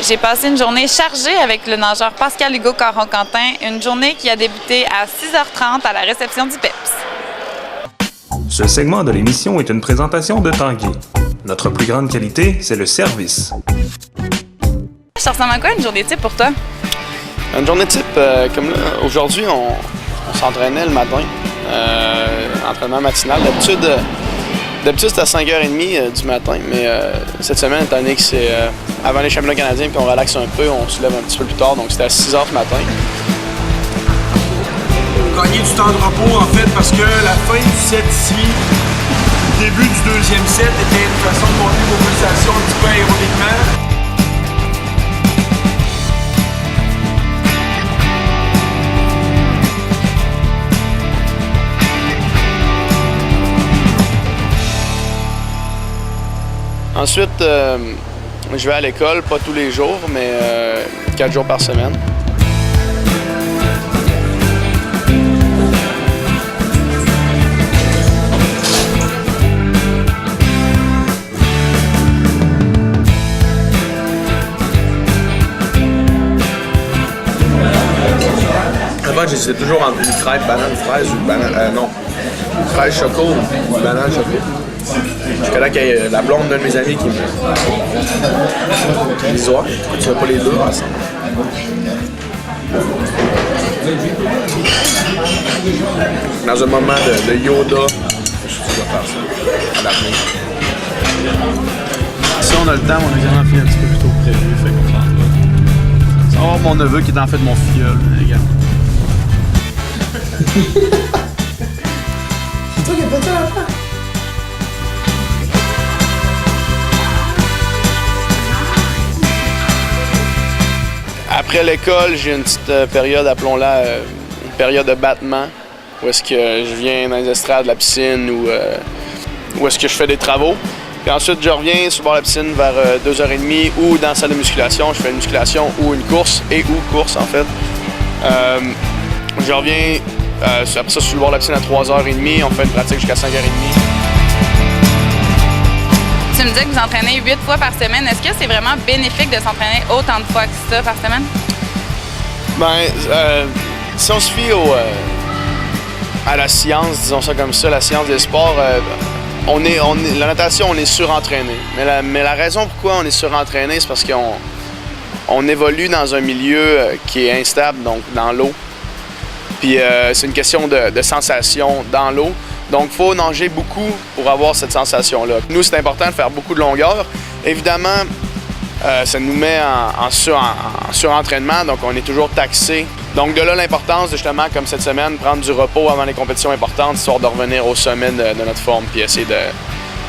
J'ai passé une journée chargée avec le nageur Pascal Hugo Caron-Quentin, une journée qui a débuté à 6h30 à la réception du PEPS. Ce segment de l'émission est une présentation de Tanguay. Notre plus grande qualité, c'est le service. Ça ressemble à quoi une journée type pour toi? Une journée type, comme là, aujourd'hui, on s'entraînait le matin, entraînement matinal. D'habitude, c'est à 5h30 du matin, mais cette semaine, étant donné que c'est avant les championnats canadiens, puis on relaxe un peu, on se lève un petit peu plus tard, donc c'était à 6h ce matin. Gagner du temps de repos, en fait, parce que la fin du set ici, le début du deuxième set était une façon de monter vos pulsations un petit peu aérodiquement. Ensuite, je vais à l'école, pas tous les jours, mais 4 jours par semaine. Avant, j'hésitais toujours entre une crêpe, banane, fraise ou banane. Non. Fraise choco ou banane choco. Jusqu'à là qu'il y a la blonde d'un de mes amis qui me dit « Ouais, tu fais pas les deux ensemble. » Dans un moment de Yoda, je suis sûr de faire ça à l'avenir. Si on a le temps, mon examen finit un petit peu plus tôt que prévu, fait qu'on s'en va. Ça va avoir mon neveu qui est en fait mon filleul, les gars. C'est toi qui as fait ça l'enfant? Après l'école, j'ai une petite période, appelons-la une période de battement, où est-ce que je viens dans les estrades de la piscine ou où est-ce que je fais des travaux. Puis ensuite, je reviens sur le bord de la piscine vers 2h30 ou dans la salle de musculation. Je fais une musculation ou une course, ou course en fait. Je reviens après ça sur le bord de la piscine à 3h30. On fait une pratique jusqu'à 5h30. Tu me dis que vous entraînez 8 fois par semaine. Est-ce que c'est vraiment bénéfique de s'entraîner autant de fois que ça par semaine? Ben, si on se fie à la science, disons ça comme ça, la science des sports, la natation, on est surentraîné. Mais la raison pourquoi on est surentraîné, c'est parce qu'on évolue dans un milieu qui est instable, donc dans l'eau. Puis c'est une question de sensation dans l'eau. Donc, il faut nager beaucoup pour avoir cette sensation-là. Nous, c'est important de faire beaucoup de longueur. Évidemment, ça nous met en surentraînement, donc on est toujours taxé. Donc, de là l'importance, justement, comme cette semaine, prendre du repos avant les compétitions importantes, histoire de revenir au sommet de notre forme, puis essayer de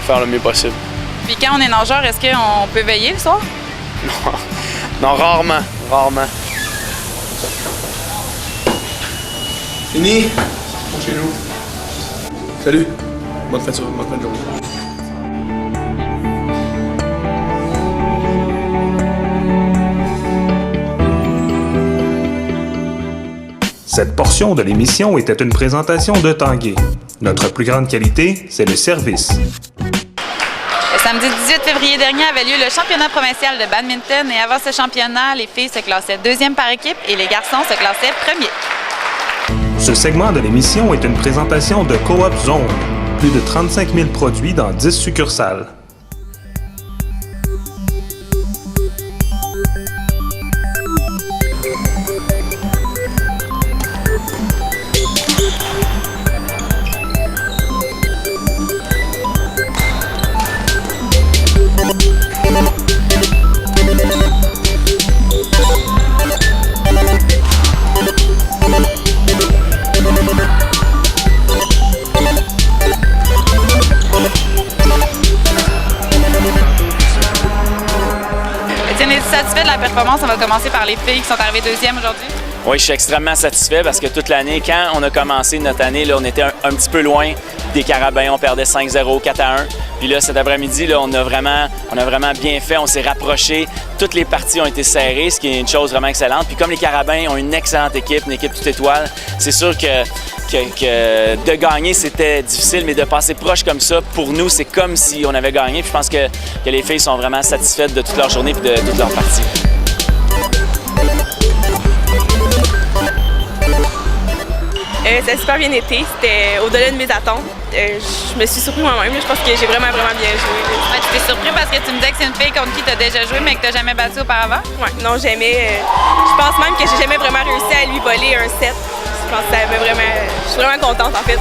faire le mieux possible. Puis quand on est nageur, est-ce qu'on peut veiller le soir? Non, rarement. Fini? Chez nous. Salut. Bonne fin de journée. Cette portion de l'émission était une présentation de Tanguay. Notre plus grande qualité, c'est le service. Le samedi 18 février dernier avait lieu le championnat provincial de badminton et avant ce championnat, les filles se classaient 2e par équipe et les garçons se classaient 1er. Ce segment de l'émission est une présentation de Coop Zone. Plus de 35 000 produits dans 10 succursales. Satisfait de la performance? On va commencer par les filles qui sont arrivées 2e aujourd'hui. Oui, je suis extrêmement satisfait parce que toute l'année, quand on a commencé notre année, là, on était un petit peu loin des Carabins. On perdait 5-0, 4-1. Puis là, cet après-midi, là, on a vraiment bien fait. On s'est rapprochés. Toutes les parties ont été serrées, ce qui est une chose vraiment excellente. Puis comme les Carabins ont une excellente équipe, une équipe toute étoile, c'est sûr que de gagner, c'était difficile, mais de passer proche comme ça, pour nous, c'est comme si on avait gagné. Puis je pense que les filles sont vraiment satisfaites de toute leur journée et de toute leur partie. Ça a super bien été. C'était au-delà de mes attentes. Je me suis surpris moi-même. Je pense que j'ai vraiment bien joué. Ouais, tu t'es surpris parce que tu me disais que c'est une fille contre qui tu as déjà joué, mais que tu n'as jamais battu auparavant? Ouais, non, jamais. Je pense même que j'ai jamais vraiment réussi à lui voler un set. Je pense que ça m'a vraiment. Je suis vraiment contente en fait.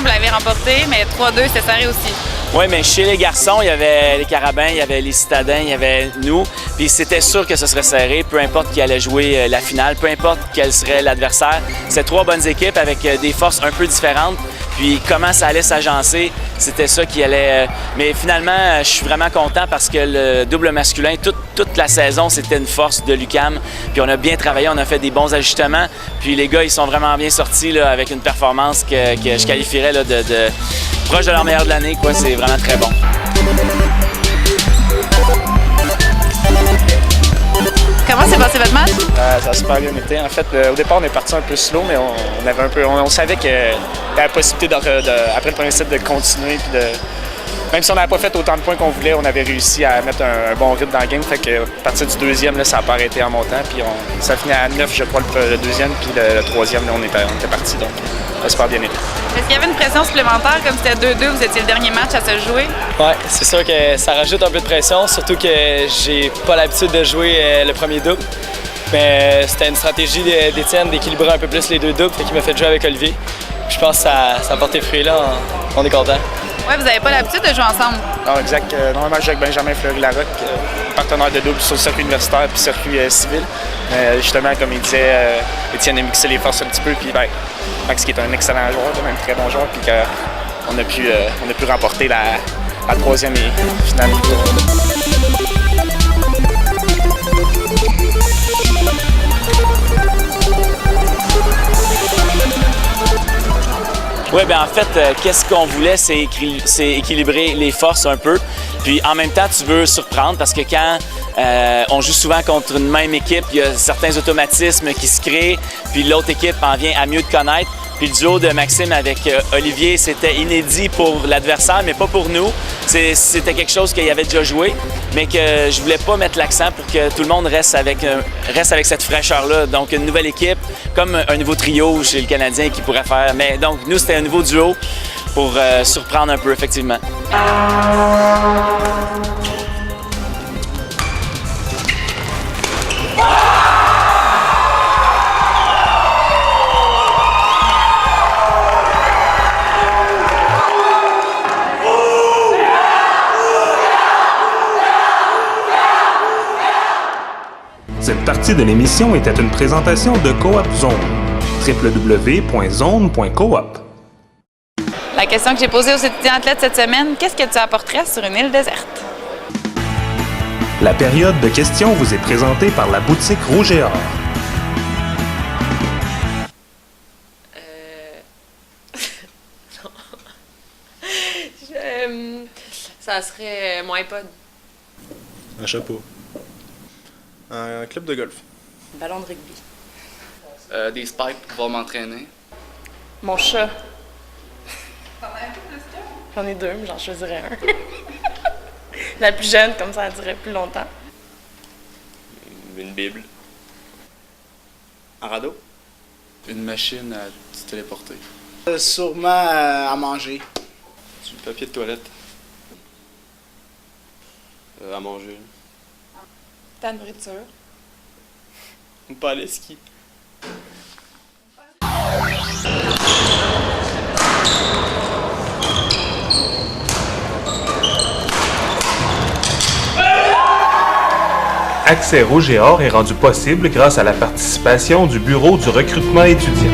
Vous l'avez remporté, mais 3-2, c'est serré aussi. Oui, mais chez les garçons, il y avait les Carabins, il y avait les Citadins, il y avait nous. Puis c'était sûr que ce serait serré, peu importe qui allait jouer la finale, peu importe quel serait l'adversaire. C'est 3 bonnes équipes avec des forces un peu différentes. Puis comment ça allait s'agencer, c'était ça qui allait... Mais finalement, je suis vraiment content parce que le double masculin, toute la saison, c'était une force de l'UQAM. Puis on a bien travaillé, on a fait des bons ajustements. Puis les gars, ils sont vraiment bien sortis là, avec une performance que je qualifierais là, de proche de leur meilleur de l'année. C'est vraiment très bon. Comment s'est passé votre match? Ça a super bien été. En fait, au départ, on est parti un peu slow, mais on savait qu'il y avait la possibilité, après le premier set, de continuer. Puis même si on n'avait pas fait autant de points qu'on voulait, on avait réussi à mettre un bon rythme dans le game. Fait que, à partir du deuxième, là, ça n'a pas arrêté en montant. Puis ça finit à 9, je crois, le deuxième. Puis le troisième, là, on était parti. Donc, ça a super bien été. Est-ce qu'il y avait une pression supplémentaire? Comme c'était 2-2, vous étiez le dernier match à se jouer? Oui, c'est sûr que ça rajoute un peu de pression, surtout que j'ai pas l'habitude de jouer le premier double. Mais c'était une stratégie d'Étienne d'équilibrer un peu plus les deux doubles, fait qu'il m'a fait jouer avec Olivier. Je pense que ça a porté fruit là, on est content. Oui, vous n'avez pas l'habitude de jouer ensemble? Non, exact. Normalement, je joue avec Benjamin Fleury-Larocque, partenaire de double sur le circuit universitaire puis circuit civil. Justement, comme il disait, Étienne a mixé les forces un petit peu, puis Max qui est un excellent joueur, même très bon joueur, puis qu'on a pu remporter la troisième et finale. Oui, bien en fait, qu'est-ce qu'on voulait, c'est équilibrer les forces un peu. Puis en même temps, tu veux surprendre parce que quand on joue souvent contre une même équipe, il y a certains automatismes qui se créent, puis l'autre équipe en vient à mieux te connaître. Puis le duo de Maxime avec Olivier, c'était inédit pour l'adversaire, mais pas pour nous. C'était quelque chose qu'il avait déjà joué, mais que je voulais pas mettre l'accent pour que tout le monde reste avec cette fraîcheur-là. Donc une nouvelle équipe, comme un nouveau trio chez le Canadien qui pourrait faire. Mais donc nous, c'était un nouveau duo pour surprendre un peu, effectivement. Cette partie de l'émission était une présentation de Coop Zone. www.zone.coop. La question que j'ai posée aux étudiants athlètes cette semaine, qu'est-ce que tu apporterais sur une île déserte? La période de questions vous est présentée par la boutique Rouge et Or. Ça serait mon iPod. Un chapeau. Un club de golf. Un ballon de rugby. Des spikes pour pouvoir m'entraîner. Mon chat. J'en ai 2, mais j'en choisirais un. La plus jeune, comme ça, elle durerait plus longtemps. Une Bible. Un radeau. Une machine à se téléporter. Sûrement à manger. Du papier de toilette. À manger. Ta nourriture. Pas aller ski. Accès Rouge et Or est rendu possible grâce à la participation du Bureau du recrutement étudiant.